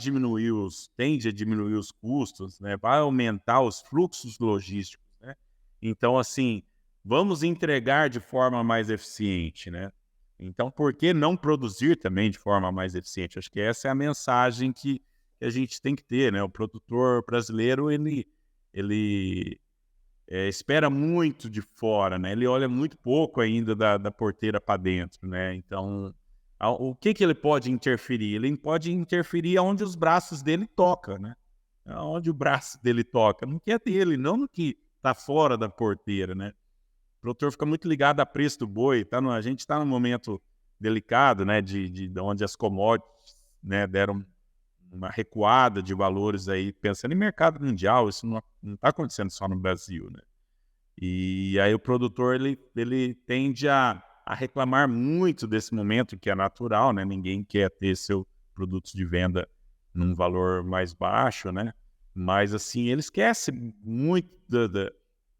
Speaker 2: tende a diminuir os custos, né? Vai aumentar os fluxos logísticos, né? Então, assim, vamos entregar de forma mais eficiente, né? Então, por que não produzir também de forma mais eficiente? Acho que essa é a mensagem que a gente tem que ter, né? O produtor brasileiro, ele espera muito de fora, né? Ele olha muito pouco ainda da porteira para dentro, né? Então, o que ele pode interferir? Ele pode interferir aonde os braços dele tocam, né? Aonde o braço dele toca, no que é dele, não no que está fora da porteira, né? O produtor fica muito ligado a preço do boi, a gente está num momento delicado, né? De onde as commodities, né, deram uma recuada de valores aí, pensando em mercado mundial, isso não está acontecendo só no Brasil, né? E aí o produtor, ele tende a reclamar muito desse momento, que é natural, né? Ninguém quer ter seu produto de venda num valor mais baixo, né? Mas, assim, ele esquece muito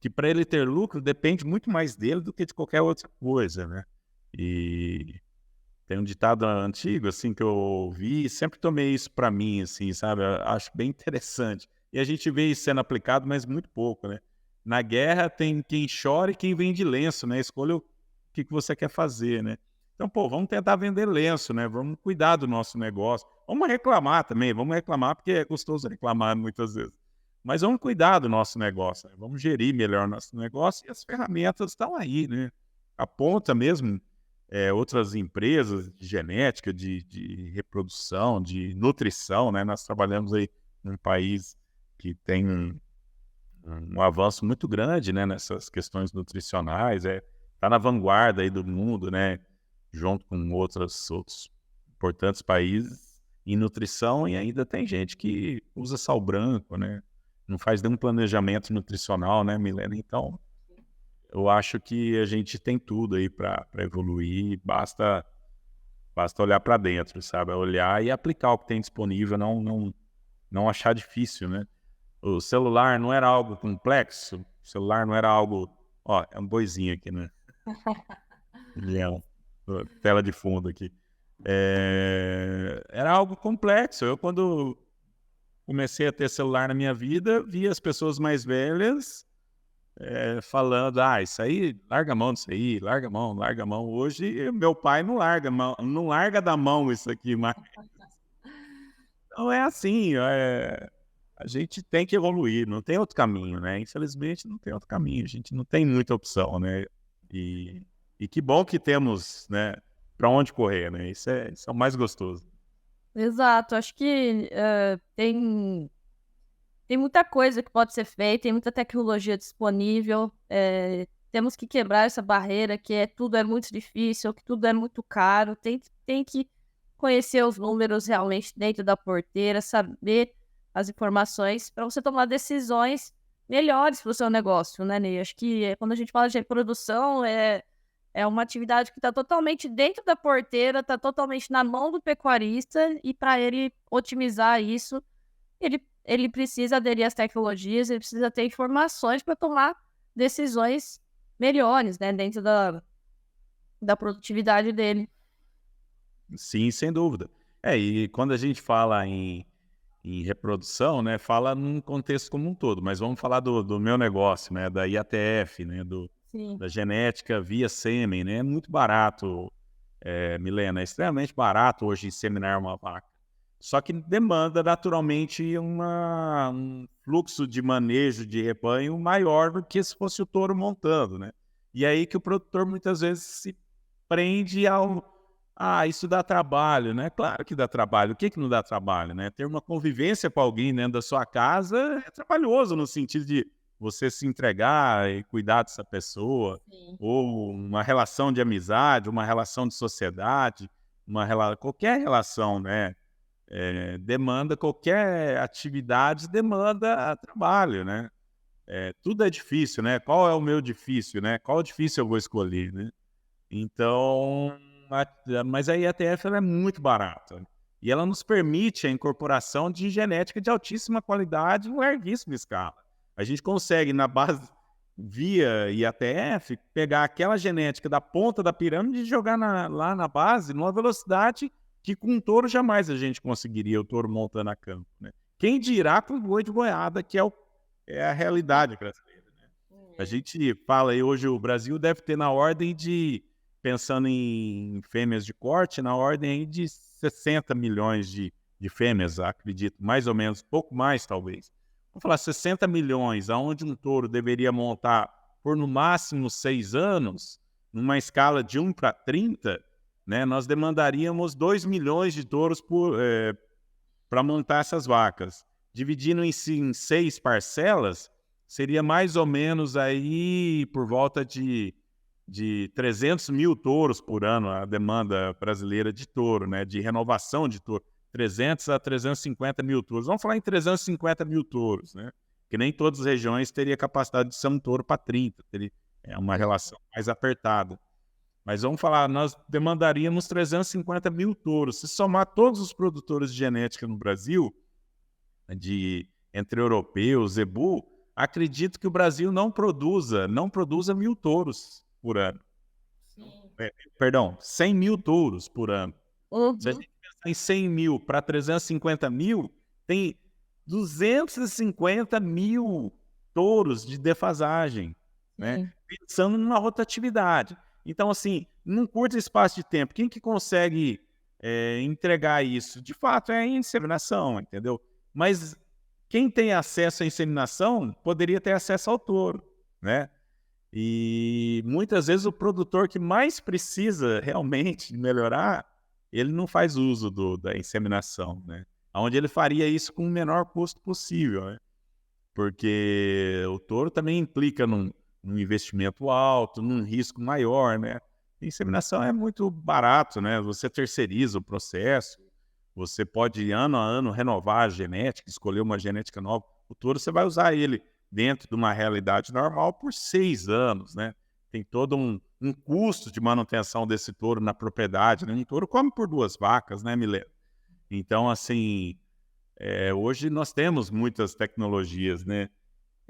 Speaker 2: que para ele ter lucro depende muito mais dele do que de qualquer outra coisa, né? E tem um ditado antigo, assim, que eu ouvi e sempre tomei isso para mim, assim, sabe? Eu acho bem interessante. E a gente vê isso sendo aplicado, mas muito pouco, né? Na guerra tem quem chora e quem vende lenço, né? Escolha o que você quer fazer, né? Então, pô, vamos tentar vender lenço, né? Vamos cuidar do nosso negócio. Vamos reclamar também, vamos reclamar porque é gostoso reclamar muitas vezes. Mas vamos cuidar do nosso negócio, né? Vamos gerir melhor o nosso negócio e as ferramentas estão aí, né? A ponta mesmo, outras empresas de genética, de reprodução, de nutrição, né? Nós trabalhamos aí num país que tem um avanço muito grande, né, nessas questões nutricionais, tá na vanguarda aí do mundo, né, junto com outros importantes países em nutrição, e ainda tem gente que usa sal branco, né, não faz nenhum planejamento nutricional, né, Milena? Então, eu acho que a gente tem tudo aí para evoluir, basta olhar para dentro, sabe? Olhar e aplicar o que tem disponível, não achar difícil, né? O celular não era algo complexo, o celular não era algo... Ó, é um boizinho aqui, né? Leão, tela de fundo aqui. Era algo complexo. Eu, quando comecei a ter celular na minha vida, vi as pessoas mais velhas falando, isso aí, larga a mão disso aí, larga a mão, larga a mão. Hoje, meu pai não larga não larga da mão isso aqui, mas... Então é assim, a gente tem que evoluir, não tem outro caminho, né? Infelizmente, não tem outro caminho, a gente não tem muita opção, né? E que bom que temos, né, para onde correr, né? Isso é o mais gostoso.
Speaker 1: Exato, acho que tem muita coisa que pode ser feita, tem muita tecnologia disponível, temos que quebrar essa barreira que tudo é muito difícil, que tudo é muito caro, tem que conhecer os números realmente dentro da porteira, saber as informações para você tomar decisões melhores para o seu negócio, né, Ney? Acho que quando a gente fala de reprodução, é uma atividade que está totalmente dentro da porteira, está totalmente na mão do pecuarista, e para ele otimizar isso, ele precisa aderir às tecnologias, ele precisa ter informações para tomar decisões melhores, né, dentro da produtividade dele.
Speaker 2: Sim, sem dúvida. E quando a gente fala em reprodução, né, fala num contexto como um todo, mas vamos falar do meu negócio, né, da IATF, né,
Speaker 1: Sim.
Speaker 2: da genética via sêmen, né, é muito barato, Milena, é extremamente barato hoje inseminar uma vaca. Só que demanda naturalmente um fluxo de manejo de rebanho maior do que se fosse o touro montando, né? E aí que o produtor muitas vezes se prende isso dá trabalho, né? Claro que dá trabalho. O que não dá trabalho, né? Ter uma convivência com alguém dentro da sua casa é trabalhoso, no sentido de você se entregar e cuidar dessa pessoa.
Speaker 1: Sim.
Speaker 2: Ou uma relação de amizade, uma relação de sociedade, qualquer relação, né? Demanda, qualquer atividade demanda trabalho, né? Tudo é difícil, né? Qual é o meu difícil, né? Qual difícil eu vou escolher, né? Então, mas a IATF ela é muito barata e ela nos permite a incorporação de genética de altíssima qualidade em larguíssima escala. A gente consegue, na base, via IATF, pegar aquela genética da ponta da pirâmide e jogar lá na base numa velocidade que com touro jamais a gente conseguiria, o touro montando a campo, né? Quem dirá com boi de boiada, que é a realidade brasileira, né? A gente fala aí, hoje o Brasil deve ter na ordem de, pensando em fêmeas de corte, na ordem aí de 60 milhões de fêmeas, acredito, mais ou menos, pouco mais talvez. Vamos falar 60 milhões, aonde um touro deveria montar por no máximo 6 anos, numa escala de 1 para 30, né, nós demandaríamos 2 milhões de touros para montar essas vacas. Dividindo em 6 parcelas, seria mais ou menos aí por volta de 300 mil touros por ano, a demanda brasileira de touro, né, de renovação de touro. 300 a 350 mil touros. Vamos falar em 350 mil touros, né? Que nem todas as regiões teriam capacidade de ser um touro para 30, é uma relação mais apertada. Mas vamos falar, nós demandaríamos 350 mil touros. Se somar todos os produtores de genética no Brasil, entre europeus, zebu, acredito que o Brasil não produza 1.000 touros por ano. Perdão, 100 mil touros por ano. Se a gente pensar em 100 mil para 350 mil, tem 250 mil touros de defasagem, né? Pensando numa rotatividade. Então, assim, num curto espaço de tempo, quem que consegue entregar isso? De fato, é a inseminação, entendeu? Mas quem tem acesso à inseminação poderia ter acesso ao touro, né? E muitas vezes o produtor que mais precisa realmente melhorar, ele não faz uso da inseminação, né? Onde ele faria isso com o menor custo possível, né? Porque o touro também implica num investimento alto, num risco maior, né? A inseminação é muito barato, né? Você terceiriza o processo, você pode, ano a ano, renovar a genética, escolher uma genética nova. O touro, você vai usar ele dentro de uma realidade normal por 6 anos, né? Tem todo um custo de manutenção desse touro na propriedade, né? Um touro come por 2 vacas, né, Milena? Então, assim, hoje nós temos muitas tecnologias, né?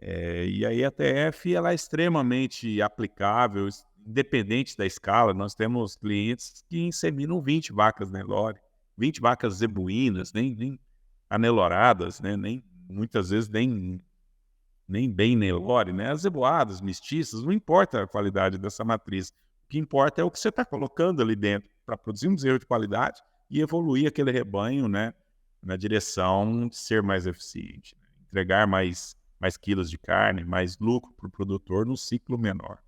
Speaker 2: E a IATF, ela é extremamente aplicável, independente da escala. Nós temos clientes que inseminam 20 vacas Nelore, 20 vacas zebuínas, nem aneloradas, né? Muitas vezes nem bem Nelore, né? As zeboadas, mestiças, não importa a qualidade dessa matriz. O que importa é o que você está colocando ali dentro para produzir um bezerro de qualidade e evoluir aquele rebanho, né, na direção de ser mais eficiente, né? Entregar mais quilos de carne, mais lucro para o produtor num ciclo menor.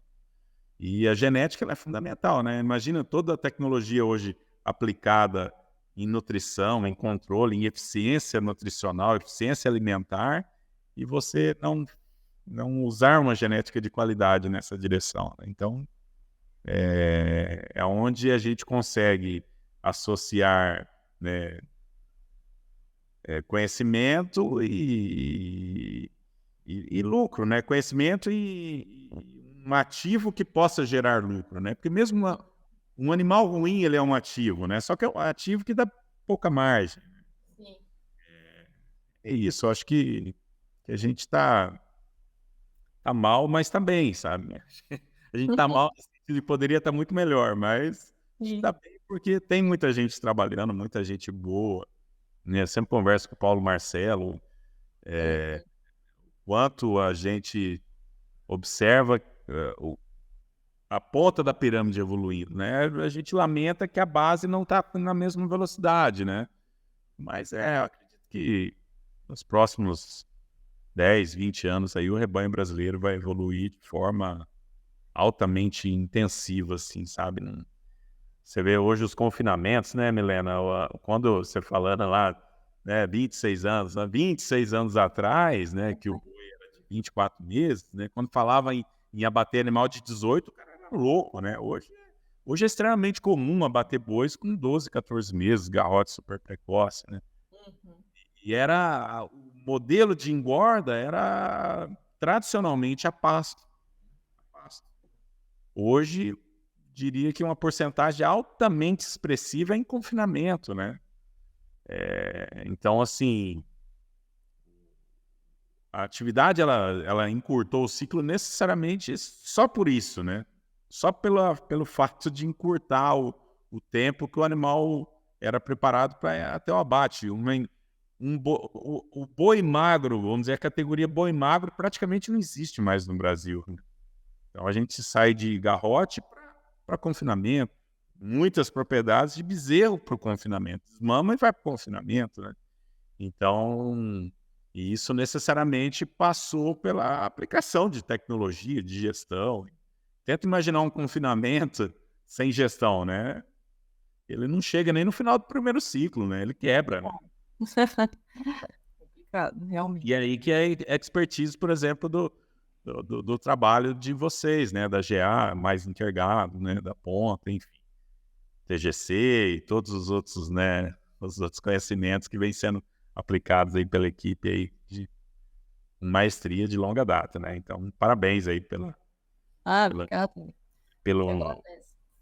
Speaker 2: E a genética, ela é fundamental, né? Imagina toda a tecnologia hoje aplicada em nutrição, em controle, em eficiência nutricional, eficiência alimentar, e você não usar uma genética de qualidade nessa direção, né? Então, é onde a gente consegue associar, né, conhecimento e lucro, né? Conhecimento e um ativo que possa gerar lucro, né? Porque mesmo um animal ruim, ele é um ativo, né? Só que é um ativo que dá pouca margem.
Speaker 1: Sim.
Speaker 2: É isso, eu acho que a gente está mal, mas está bem, sabe? A gente está mal, ele poderia estar muito melhor, mas está bem porque tem muita gente trabalhando, muita gente boa, né? Eu sempre converso com o Paulo Marcelo, quanto a gente observa a ponta da pirâmide evoluindo, né? A gente lamenta que a base não está na mesma velocidade, né? Mas eu acredito que nos próximos 10, 20 anos aí o rebanho brasileiro vai evoluir de forma altamente intensiva, assim, sabe? Você vê hoje os confinamentos, né, Milena? Quando você falando lá, né, 26 anos, né, 26 anos atrás, né, que o boi era de 24 meses, né, quando falava em abater animal de 18, o cara era louco, né? Hoje é extremamente comum abater bois com 12, 14 meses, garrote super precoce, né? E o modelo de engorda era tradicionalmente a pasto. Hoje, diria que uma porcentagem altamente expressiva é em confinamento, né? Então, assim, a atividade, ela encurtou o ciclo necessariamente só por isso, né? Só pelo fato de encurtar o tempo que o animal era preparado para até o abate. O boi magro, vamos dizer, a categoria boi magro praticamente não existe mais no Brasil. Então a gente sai de garrote para confinamento. Muitas propriedades de bezerro para o confinamento. Desmama e vai para o confinamento, né? Então, isso necessariamente passou pela aplicação de tecnologia, de gestão. Tenta imaginar um confinamento sem gestão, né? Ele não chega nem no final do primeiro ciclo, né? Ele quebra, né?
Speaker 1: Complicado, realmente.
Speaker 2: E aí que é a expertise, por exemplo, do trabalho de vocês, né? Da GA, mais Intergado, né? Da Ponta, enfim. TGC e todos os outros, né? Os outros conhecimentos que vêm sendo aplicados aí pela equipe aí de maestria de longa data, né? Então, parabéns aí
Speaker 1: Obrigado.
Speaker 2: pelo,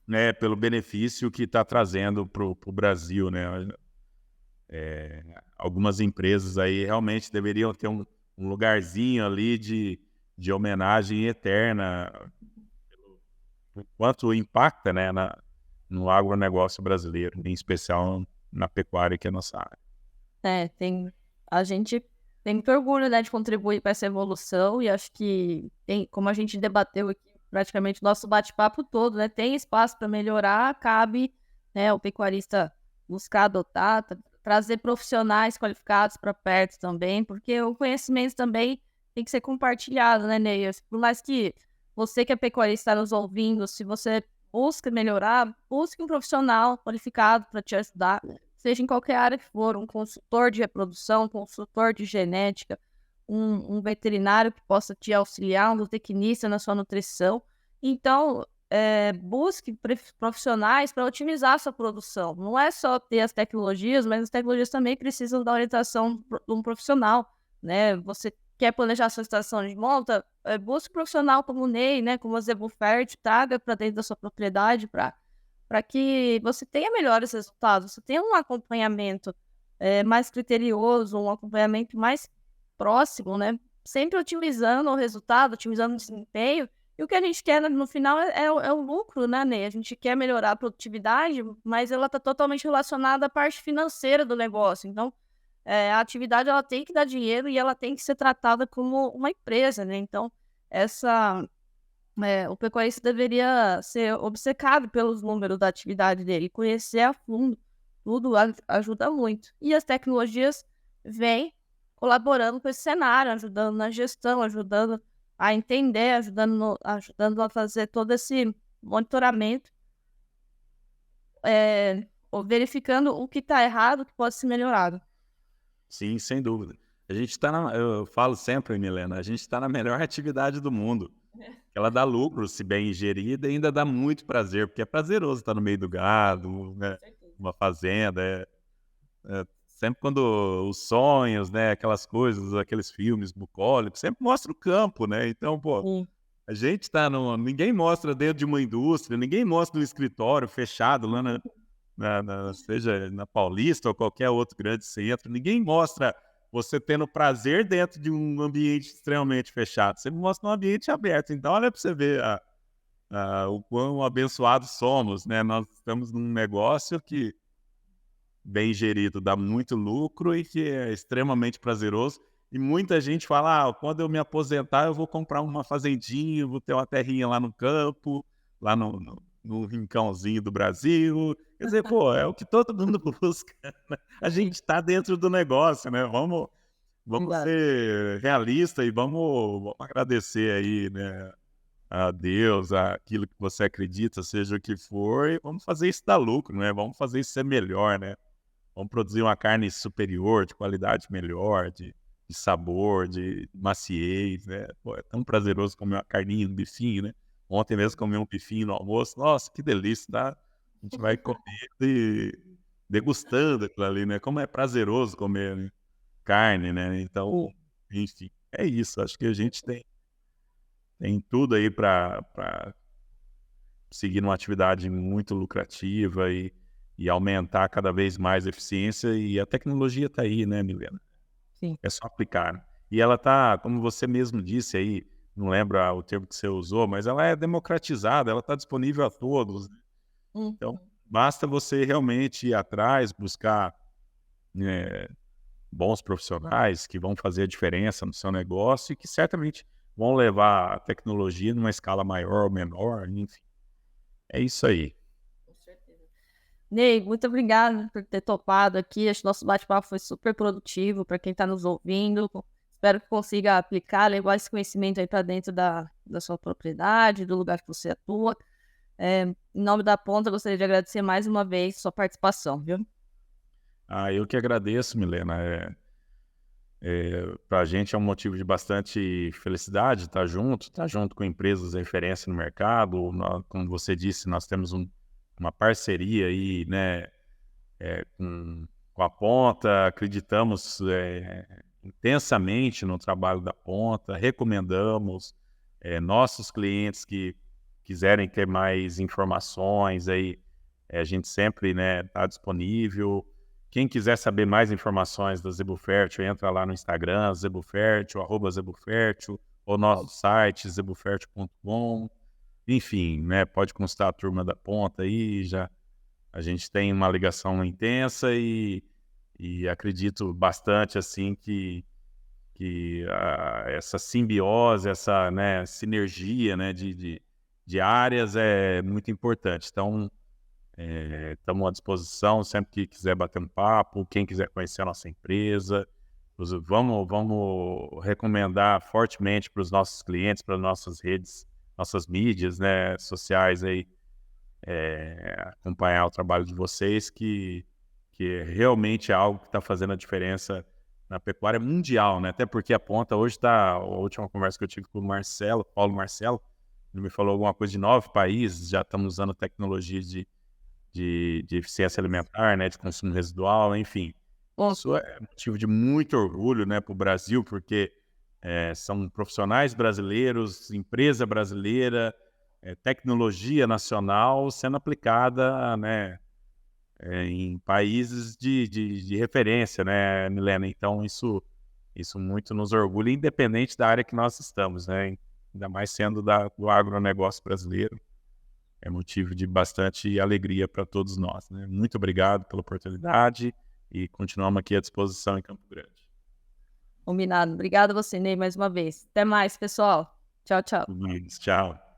Speaker 2: né, pelo benefício que está trazendo para o Brasil, né? Algumas empresas aí realmente deveriam ter um lugarzinho ali de homenagem eterna, o quanto impacta, né, no agronegócio brasileiro, em especial na pecuária, que é a nossa área.
Speaker 1: A gente tem muito orgulho, né, de contribuir para essa evolução, e acho que como a gente debateu aqui praticamente o nosso bate-papo todo, né, tem espaço para melhorar, cabe, né, o pecuarista buscar adotar, trazer profissionais qualificados para perto também, porque o conhecimento também tem que ser compartilhado, né, Neias? Por mais que você que é pecuarista está nos ouvindo, se você busca melhorar, busque um profissional qualificado para te ajudar, seja em qualquer área que for, um consultor de reprodução, um consultor de genética, um veterinário que possa te auxiliar, um zootecnista na sua nutrição. Então, busque profissionais para otimizar a sua produção. Não é só ter as tecnologias, mas as tecnologias também precisam da orientação de um profissional, né? Você quer planejar a sua estação de monta, busque um profissional como o Ney, né? Como a Zebufert, traga para dentro da sua propriedade para que você tenha melhores resultados, você tenha um acompanhamento mais criterioso, um acompanhamento mais próximo, né? Sempre otimizando o resultado, otimizando o desempenho. E o que a gente quer no final é o lucro, né, Ney? A gente quer melhorar a produtividade, mas ela está totalmente relacionada à parte financeira do negócio. Então, a atividade ela tem que dar dinheiro e ela tem que ser tratada como uma empresa, né? Então, o pecuarista deveria ser obcecado pelos números da atividade dele, conhecer a fundo, tudo ajuda muito. E as tecnologias vêm colaborando com esse cenário, ajudando na gestão, ajudando a entender, ajudando a fazer todo esse monitoramento, verificando o que está errado, o que pode ser melhorado.
Speaker 2: Sim, sem dúvida. A gente está eu falo sempre, Milena, a gente está na melhor atividade do mundo. Ela dá lucro, se bem gerida, e ainda dá muito prazer, porque é prazeroso estar no meio do gado, né? Uma fazenda. Sempre quando os sonhos, né? Aquelas coisas, aqueles filmes bucólicos, sempre mostra o campo, né? Então, pô, a gente está ninguém mostra dentro de uma indústria, ninguém mostra no escritório fechado lá seja na Paulista ou qualquer outro grande centro, ninguém mostra você tendo prazer dentro de um ambiente extremamente fechado. Você mostra um ambiente aberto. Então, olha para você ver o quão abençoados somos, né? Nós estamos num negócio que, bem gerido, dá muito lucro e que é extremamente prazeroso. E muita gente fala, quando eu me aposentar, eu vou comprar uma fazendinha, vou ter uma terrinha lá no campo, lá no rincãozinho do Brasil. Quer dizer, pô, é o que todo mundo busca, né? A gente está dentro do negócio, né? Vamos ser realistas e vamos agradecer aí, né, a Deus, aquilo que você acredita, seja o que for, e vamos fazer isso dar lucro, né? Vamos fazer isso ser melhor, né? Vamos produzir uma carne superior, de qualidade melhor, de sabor, de maciez, né? Pô, é tão prazeroso comer uma carninha, um bifinho, né? Ontem mesmo comi um bifinho no almoço. Nossa, que delícia, tá? A gente vai comendo e degustando aquilo ali, né? Como é prazeroso comer, né, carne, né? Então, enfim, é isso. Acho que a gente tem tudo aí para seguir numa atividade muito lucrativa e aumentar cada vez mais a eficiência. E a tecnologia está aí, né, Milena?
Speaker 1: Sim.
Speaker 2: É só aplicar. E ela está, como você mesmo disse aí, não lembro o termo que você usou, mas ela é democratizada, ela está disponível a todos. Então, basta você realmente ir atrás, buscar bons profissionais que vão fazer a diferença no seu negócio e que certamente vão levar a tecnologia numa escala maior ou menor, enfim. É isso aí.
Speaker 1: Com certeza. Ney, muito obrigada por ter topado aqui. Acho que nosso bate-papo foi super produtivo para quem está nos ouvindo. Espero que consiga aplicar, levar esse conhecimento aí para dentro da sua propriedade, do lugar que você atua. Em nome da Ponta, gostaria de agradecer mais uma vez sua participação, viu?
Speaker 2: Eu que agradeço, Milena. Para a gente é um motivo de bastante felicidade estar junto com empresas de referência no mercado. Como você disse, nós temos uma parceria aí, né, com a Ponta, acreditamos intensamente no trabalho da Ponta, recomendamos nossos clientes que quiserem ter mais informações, aí, a gente sempre, né, está disponível. Quem quiser saber mais informações da Zebufertil, entra lá no Instagram, Zebufertil, @Zebufertil, ou nosso site, zebufertil.com. Enfim, né, pode consultar a turma da Ponta aí, a gente tem uma ligação intensa e acredito bastante assim que essa simbiose, essa, né, sinergia, né, de áreas é muito importante. Então, estamos à disposição sempre que quiser bater um papo, quem quiser conhecer a nossa empresa. Vamos recomendar fortemente para os nossos clientes, para nossas redes, nossas mídias, né, sociais aí, acompanhar o trabalho de vocês, que realmente é algo que está fazendo a diferença na pecuária mundial, né? Até porque a Ponta hoje está, a última conversa que eu tive com o Marcelo, Paulo Marcelo, ele me falou alguma coisa de 9 países, já estamos usando tecnologia de eficiência alimentar, né, de consumo residual, enfim. Isso é motivo de muito orgulho, né, para o Brasil, porque são profissionais brasileiros, empresa brasileira, tecnologia nacional sendo aplicada, né, em países de referência, né, Milena? Então, isso muito nos orgulha, independente da área que nós estamos, né? Ainda mais sendo do agronegócio brasileiro. É motivo de bastante alegria para todos nós, né? Muito obrigado pela oportunidade e continuamos aqui à disposição em Campo Grande.
Speaker 1: Combinado. Obrigada a você, Ney, mais uma vez. Até mais, pessoal. Tchau, tchau.
Speaker 2: Tchau.